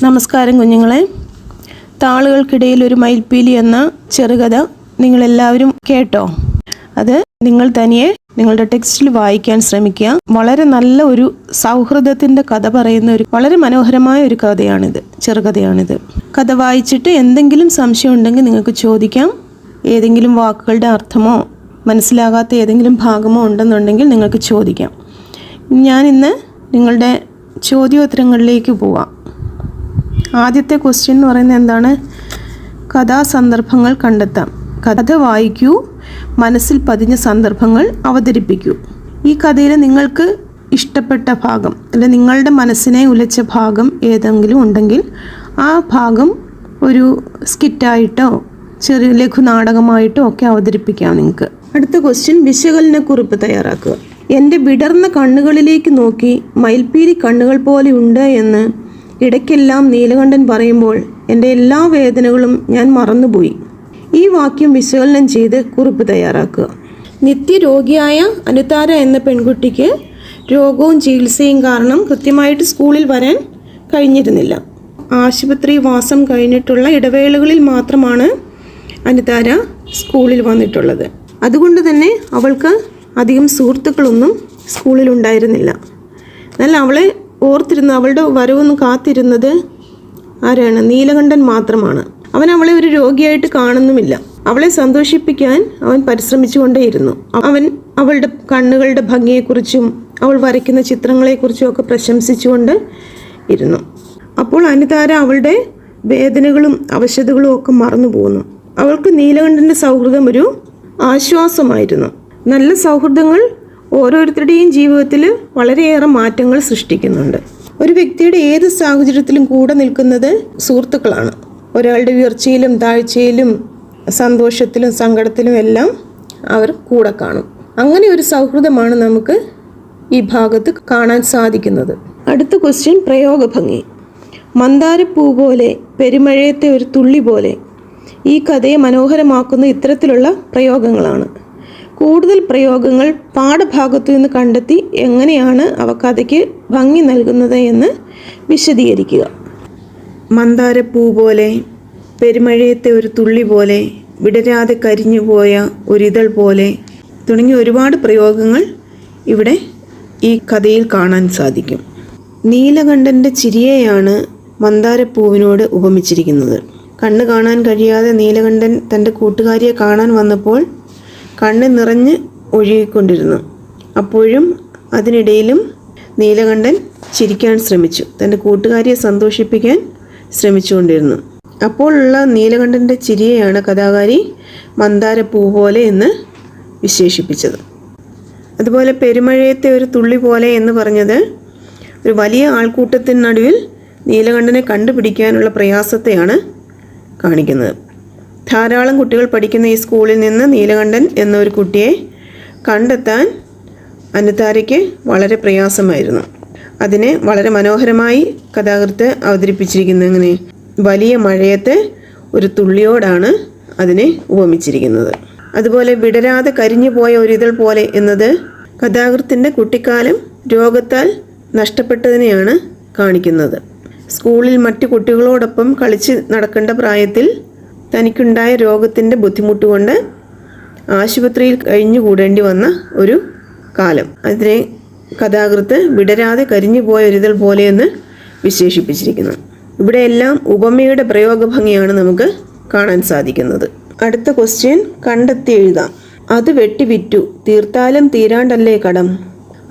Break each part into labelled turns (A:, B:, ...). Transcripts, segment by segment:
A: നമസ്കാരം കുഞ്ഞുങ്ങളെ. താളുകൾക്കിടയിൽ ഒരു മയിൽപ്പീലി എന്ന ചെറുകഥ നിങ്ങളെല്ലാവരും കേട്ടോ? അത് നിങ്ങൾ തനിയെ നിങ്ങളുടെ ടെക്സ്റ്റിൽ വായിക്കാൻ ശ്രമിക്കുക. വളരെ നല്ല ഒരു സൗഹൃദത്തിൻ്റെ കഥ പറയുന്ന ഒരു വളരെ മനോഹരമായ ഒരു കഥയാണിത്, ചെറുകഥയാണിത്. കഥ വായിച്ചിട്ട് എന്തെങ്കിലും സംശയം ഉണ്ടെങ്കിൽ നിങ്ങൾക്ക് ചോദിക്കാം. ഏതെങ്കിലും വാക്കുകളുടെ അർത്ഥമോ മനസ്സിലാകാത്ത ഏതെങ്കിലും ഭാഗമോ ഉണ്ടെന്നുണ്ടെങ്കിൽ നിങ്ങൾക്ക് ചോദിക്കാം. ഞാനിന്ന് നിങ്ങളുടെ ചോദ്യോത്തരങ്ങളിലേക്ക് പോവാം. ആദ്യത്തെ ക്വസ്റ്റ്യൻ എന്ന് പറയുന്നത് എന്താണ്? കഥാസന്ദർഭങ്ങൾ കണ്ടെത്താം. കഥ വായിക്കൂ, മനസ്സിൽ പതിഞ്ഞ സന്ദർഭങ്ങൾ അവതരിപ്പിക്കൂ. ഈ കഥയിൽ നിങ്ങൾക്ക് ഇഷ്ടപ്പെട്ട ഭാഗം അല്ലെങ്കിൽ നിങ്ങളുടെ മനസ്സിനെ ഉലച്ച ഭാഗം ഏതെങ്കിലും ഉണ്ടെങ്കിൽ ആ ഭാഗം ഒരു സ്കിറ്റായിട്ടോ ചെറിയ ലഘുനാടകമായിട്ടോ ഒക്കെ അവതരിപ്പിക്കാം നിങ്ങൾക്ക്. അടുത്ത ക്വസ്റ്റ്യൻ, വിശകലനക്കുറിപ്പ് തയ്യാറാക്കുക. എൻ്റെ വിടർന്ന കണ്ണുകളിലേക്ക് നോക്കി മയിൽപ്പീലി കണ്ണുകൾ പോലെ ഉണ്ട് എന്ന് ഇടയ്ക്കെല്ലാം നീലകണ്ഠൻ പറയുമ്പോൾ എൻ്റെ എല്ലാ വേദനകളും ഞാൻ മറന്നുപോയി. ഈ വാക്യം വിശകലനം ചെയ്ത് കുറിപ്പ് തയ്യാറാക്കുക. നിത്യരോഗിയായ അനുതാര എന്ന പെൺകുട്ടിക്ക് രോഗവും ചികിത്സയും കാരണം കൃത്യമായിട്ട് സ്കൂളിൽ വരാൻ കഴിഞ്ഞിരുന്നില്ല. ആശുപത്രി വാസം കഴിഞ്ഞിട്ടുള്ള ഇടവേളകളിൽ മാത്രമാണ് അനുതാര സ്കൂളിൽ വന്നിട്ടുള്ളത്. അതുകൊണ്ട് തന്നെ അവൾക്ക് അധികം സുഹൃത്തുക്കളൊന്നും സ്കൂളിൽ ഉണ്ടായിരുന്നില്ല. എന്നാൽ അവളെ ഓർത്തിരുന്ന, അവളുടെ വരവൊന്നും കാത്തിരുന്നത് ആരാണ്? നീലകണ്ഠൻ മാത്രമാണ്. അവൻ അവളെ ഒരു രോഗിയായിട്ട് കാണുന്നുമില്ല. അവളെ സന്തോഷിപ്പിക്കാൻ അവൻ പരിശ്രമിച്ചുകൊണ്ടേയിരുന്നു. അവൻ അവളുടെ കണ്ണുകളുടെ ഭംഗിയെക്കുറിച്ചും അവൾ വരയ്ക്കുന്ന ചിത്രങ്ങളെക്കുറിച്ചും ഒക്കെ പ്രശംസിച്ചുകൊണ്ട് ഇരുന്നു. അപ്പോൾ അനുതാര അവളുടെ വേദനകളും അവശതകളും ഒക്കെ മറന്നു പോകുന്നു. അവൾക്ക് നീലകണ്ഠൻ്റെ സൗഹൃദം ഒരു ആശ്വാസമായിരുന്നു. നല്ല സൗഹൃദങ്ങൾ ഓരോരുത്തരുടെയും ജീവിതത്തിൽ വളരെയേറെ മാറ്റങ്ങൾ സൃഷ്ടിക്കുന്നുണ്ട്. ഒരു വ്യക്തിയുടെ ഏത് സാഹചര്യത്തിലും കൂടെ നിൽക്കുന്നത് സുഹൃത്തുക്കളാണ്. ഒരാളുടെ ഉയർച്ചയിലും താഴ്ചയിലും സന്തോഷത്തിലും സങ്കടത്തിലും എല്ലാം അവർ കൂടെ കാണും. അങ്ങനെ ഒരു സൗഹൃദമാണ് നമുക്ക് ഈ ഭാഗത്ത് കാണാൻ സാധിക്കുന്നത്. അടുത്ത ക്വസ്റ്റ്യൻ, പ്രയോഗഭംഗി. മന്ദാരപ്പൂ പോലെ, പെരുമഴയത്തെ ഒരു തുള്ളി പോലെ. ഈ കഥയെ മനോഹരമാക്കുന്ന ഇത്തരത്തിലുള്ള പ്രയോഗങ്ങളാണ്. കൂടുതൽ പ്രയോഗങ്ങൾ പാഠഭാഗത്തു നിന്ന് കണ്ടെത്തി എങ്ങനെയാണ് അവ കഥയ്ക്ക് ഭംഗി നൽകുന്നത് എന്ന് വിശദീകരിക്കുക. മന്ദാരപ്പൂ പോലെ, പെരുമഴയത്തെ ഒരു തുള്ളി പോലെ, വിടരാതെ കരിഞ്ഞുപോയ ഒരിതൾ പോലെ തുടങ്ങിയ ഒരുപാട് പ്രയോഗങ്ങൾ ഇവിടെ ഈ കഥയിൽ കാണാൻ സാധിക്കും. നീലകണ്ഠൻ്റെ ചിരിയെയാണ് മന്ദാരപ്പൂവിനോട് ഉപമിച്ചിരിക്കുന്നത്. കണ്ണ് കാണാൻ കഴിയാതെ നീലകണ്ഠൻ തൻ്റെ കൂട്ടുകാരിയെ കാണാൻ വന്നപ്പോൾ കണ്ണ് നിറഞ്ഞ് ഒഴുകിക്കൊണ്ടിരുന്നു. അപ്പോഴും അതിനിടയിലും നീലകണ്ഠൻ ചിരിക്കാൻ ശ്രമിച്ചു, തൻ്റെ കൂട്ടുകാരിയെ സന്തോഷിപ്പിക്കാൻ ശ്രമിച്ചുകൊണ്ടിരുന്നു. അപ്പോഴുള്ള നീലകണ്ഠൻ്റെ ചിരിയെയാണ് കഥാകാരി മന്ദാരപ്പൂ പോലെ എന്ന് വിശേഷിപ്പിച്ചത്. അതുപോലെ പെരുമഴയത്തെ ഒരു തുള്ളി പോലെ എന്ന് പറഞ്ഞത് ഒരു വലിയ ആൾക്കൂട്ടത്തിന് നടുവിൽ നീലകണ്ഠനെ കണ്ടുപിടിക്കാനുള്ള പ്രയാസത്തെയാണ് കാണിക്കുന്നത്. ധാരാളം കുട്ടികൾ പഠിക്കുന്ന ഈ സ്കൂളിൽ നിന്ന് നീലകണ്ഠൻ എന്നൊരു കുട്ടിയെ കണ്ടെത്താൻ അനുതാരയ്ക്ക് വളരെ പ്രയാസമായിരുന്നു. അതിനെ വളരെ മനോഹരമായി കഥാകൃത്ത് അവതരിപ്പിച്ചിരിക്കുന്നത് എങ്ങനെ? വലിയ മഴയത്തെ ഒരു തുള്ളിയോടാണ് അതിനെ ഉപമിച്ചിരിക്കുന്നത്. അതുപോലെ വിടരാതെ കരിഞ്ഞു പോയ ഒരിതൾ പോലെ എന്നത് കഥാകൃത്തിൻ്റെ കുട്ടിക്കാലം രോഗത്താൽ നഷ്ടപ്പെട്ടതിനെയാണ് കാണിക്കുന്നത്. സ്കൂളിൽ മറ്റു കുട്ടികളോടൊപ്പം കളിച്ച് നടക്കേണ്ട പ്രായത്തിൽ തനിക്കുണ്ടായ രോഗത്തിൻ്റെ ബുദ്ധിമുട്ട് കൊണ്ട് ആശുപത്രിയിൽ കഴിഞ്ഞുകൂടേണ്ടി വന്ന ഒരു കാലം. അതിനെ കഥാകൃത്ത് വിടരാതെ കരിഞ്ഞു പോയ ഒരിതൾ പോലെയെന്ന് വിശേഷിപ്പിച്ചിരിക്കുന്നു. ഇവിടെയെല്ലാം ഉപമയുടെ പ്രയോഗഭംഗിയാണ് നമുക്ക് കാണാൻ സാധിക്കുന്നത്. അടുത്ത ക്വസ്റ്റ്യൻ, കണ്ടെത്തി എഴുതാം. അത് വെട്ടി വിറ്റു, തീർത്താലും തീരാണ്ടല്ലേ കടം.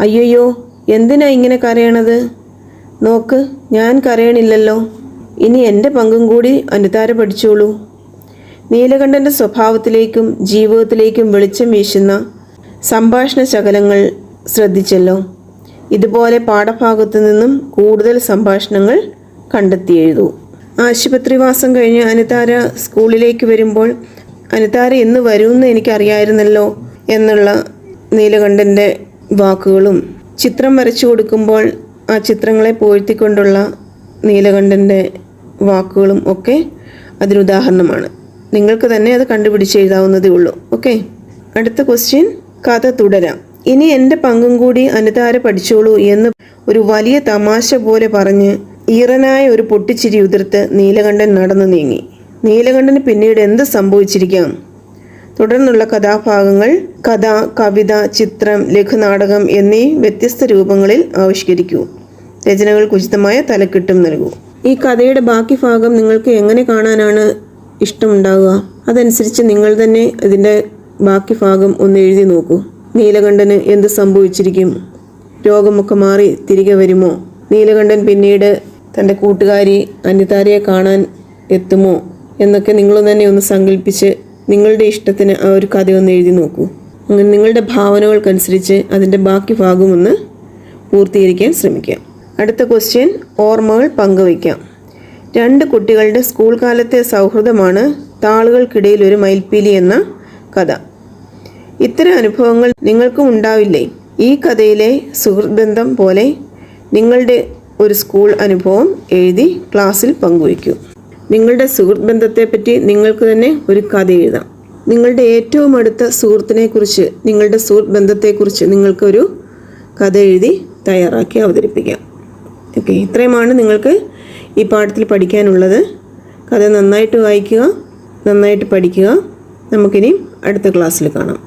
A: അയ്യോ, എന്തിനാ ഇങ്ങനെ കരയണത്? നോക്ക്, ഞാൻ കരയണില്ലല്ലോ. ഇനി എൻ്റെ പങ്കും കൂടി അനുതാര പഠിച്ചോളൂ. നീലകണ്ഠൻ്റെ സ്വഭാവത്തിലേക്കും ജീവിതത്തിലേക്കും വെളിച്ചം വീശുന്ന സംഭാഷണ ശകലങ്ങൾ ശ്രദ്ധിച്ചല്ലോ. ഇതുപോലെ പാഠഭാഗത്തു നിന്നും കൂടുതൽ സംഭാഷണങ്ങൾ കണ്ടെത്തി എഴുതൂ. ആശുപത്രിവാസം കഴിഞ്ഞ് അനുതാര സ്കൂളിലേക്ക് വരുമ്പോൾ അനുതാര എന്ന് വരുമെന്ന് എനിക്കറിയായിരുന്നല്ലോ എന്നുള്ള നീലകണ്ഠൻ്റെ വാക്കുകളും, ചിത്രം വരച്ചു കൊടുക്കുമ്പോൾ ആ ചിത്രങ്ങളെ പുകഴ്ത്തിക്കൊണ്ടുള്ള നീലകണ്ഠൻ്റെ വാക്കുകളും ഒക്കെ അതിനുദാഹരണമാണ്. നിങ്ങൾക്ക് തന്നെ അത് കണ്ടുപിടിച്ച് എഴുതാവുന്നതേ ഉള്ളൂ. ഓക്കെ. അടുത്ത ക്വസ്റ്റ്യൻ, കഥ തുടരാം. ഇനി എൻ്റെ പങ്കും കൂടി അനുതാര പഠിച്ചോളൂ എന്ന് ഒരു വലിയ തമാശ പോലെ പറഞ്ഞ് ഈറനായ ഒരു പൊട്ടിച്ചിരി ഉതിർത്ത് നീലകണ്ഠൻ നടന്നു നീങ്ങി. നീലകണ്ഠന് പിന്നീട് എന്ത് സംഭവിച്ചിരിക്കാം? തുടർന്നുള്ള കഥാഭാഗങ്ങൾ കഥ, കവിത, ചിത്രം, ലഘുനാടകം എന്നീ വ്യത്യസ്ത രൂപങ്ങളിൽ ആവിഷ്കരിക്കൂ. രചനകൾക്ക് ഉചിതമായ തലക്കെട്ടും നൽകൂ. ഈ കഥയുടെ ബാക്കി ഭാഗം നിങ്ങൾക്ക് എങ്ങനെ കാണാനാണ് ഇഷ്ടമുണ്ടാവുക? അതനുസരിച്ച് നിങ്ങൾ തന്നെ ഇതിൻ്റെ ബാക്കി ഭാഗം ഒന്ന് എഴുതി നോക്കൂ. നീലകണ്ഠന് എന്ത് സംഭവിച്ചിരിക്കും? രോഗമൊക്കെ മാറി തിരികെ വരുമോ? നീലകണ്ഠൻ പിന്നീട് തൻ്റെ കൂട്ടുകാരി അനിതാരയെ കാണാൻ എത്തുമോ എന്നൊക്കെ നിങ്ങൾ തന്നെ ഒന്ന് സങ്കല്പിച്ച് നിങ്ങളുടെ ഇഷ്ടത്തിന് ആ ഒരു കഥയൊന്ന് എഴുതി നോക്കൂ. അങ്ങനെ നിങ്ങളുടെ ഭാവനകൾക്കനുസരിച്ച് അതിൻ്റെ ബാക്കി ഭാഗം ഒന്ന് പൂർത്തീകരിക്കാൻ ശ്രമിക്കാം. അടുത്ത ക്വസ്റ്റ്യൻ, ഓർമ്മകൾ പങ്കുവയ്ക്കാം. 2 കുട്ടികളുടെ സ്കൂൾ കാലത്തെ സൗഹൃദമാണ് താളുകൾക്കിടയിൽ ഒരു മയിൽപ്പീലി എന്ന കഥ. ഇത്തരം അനുഭവങ്ങൾ നിങ്ങൾക്കും ഉണ്ടാവില്ലേ? ഈ കഥയിലെ സുഹൃത്ത് ബന്ധം പോലെ നിങ്ങളുടെ ഒരു സ്കൂൾ അനുഭവം എഴുതി ക്ലാസ്സിൽ പങ്കുവയ്ക്കൂ. നിങ്ങളുടെ സുഹൃത്ത് ബന്ധത്തെപ്പറ്റി നിങ്ങൾക്ക് തന്നെ ഒരു കഥ എഴുതാം. നിങ്ങളുടെ ഏറ്റവും അടുത്ത സുഹൃത്തിനെക്കുറിച്ച്, നിങ്ങളുടെ സുഹൃത്ത് ബന്ധത്തെക്കുറിച്ച് നിങ്ങൾക്കൊരു കഥ എഴുതി തയ്യാറാക്കി അവതരിപ്പിക്കാം. ഓക്കെ, ഇത്രയുമാണ് നിങ്ങൾക്ക് ഈ പാഠത്തിൽ പഠിക്കാനുള്ളത്. കഥ നന്നായിട്ട് വായിക്കുക, നന്നായിട്ട് പഠിക്കുക. നമുക്കിനി അടുത്ത ക്ലാസ്സിൽ കാണാം.